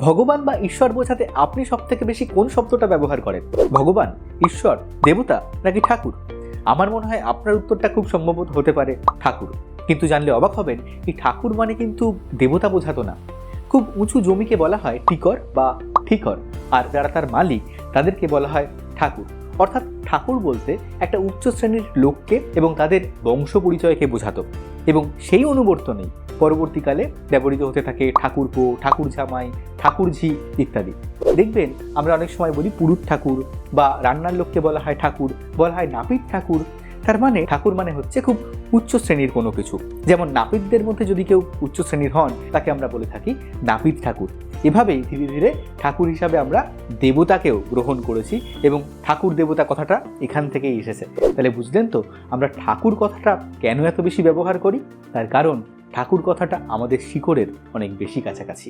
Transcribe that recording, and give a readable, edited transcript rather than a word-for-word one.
ভগবান বা ঈশ্বর বোঝাতে আপনি সবথেকে বেশি কোন শব্দটা ব্যবহার করেন? ভগবান, ঈশ্বর, দেবতা নাকি ঠাকুর? আমার মনে হয় আপনার উত্তরটা খুব সম্ভবত হতে পারে ঠাকুর। কিন্তু জানলে অবাক হবেন, এই ঠাকুর মানে কিন্তু দেবতা বোঝাতো না। খুব উঁচু জমিকে বলা হয় টিকর বা ঠিকর, আর যারা তার মালিক তাদেরকে বলা হয় ঠাকুর। অর্থাৎ ঠাকুর বলতে একটা উচ্চ শ্রেণীর লোককে এবং তাদের বংশ পরিচয়কে বোঝাতো, এবং সেই অনুবর্তনেই পরবর্তীকালে ব্যবহৃত হতে থাকে ঠাকুরপো, ঠাকুর জামাই, ঠাকুরঝি ইত্যাদি। দেখবেন আমরা অনেক সময় বলি পুরুত ঠাকুর, বা রান্নার লোককে বলা হয় ঠাকুর, বলা হয় নাপিত ঠাকুর। তার মানে ঠাকুর মানে হচ্ছে খুব উচ্চ শ্রেণীর কোনো কিছু। যেমন নাপিতদের মধ্যে যদি কেউ উচ্চ শ্রেণীর হন, তাকে আমরা বলে থাকি নাপিত ঠাকুর। এভাবেই ধীরে ধীরে ঠাকুর হিসাবে আমরা দেবতাকেও গ্রহণ করেছি, এবং ঠাকুর দেবতা কথাটা এখান থেকেই এসেছে। তাহলে বুঝলেন তো আমরা ঠাকুর কথাটা কেন এত বেশি ব্যবহার করি? তার কারণ ঠাকুর কথাটা আমাদের শিকড়ের অনেক বেশি কাছাকাছি।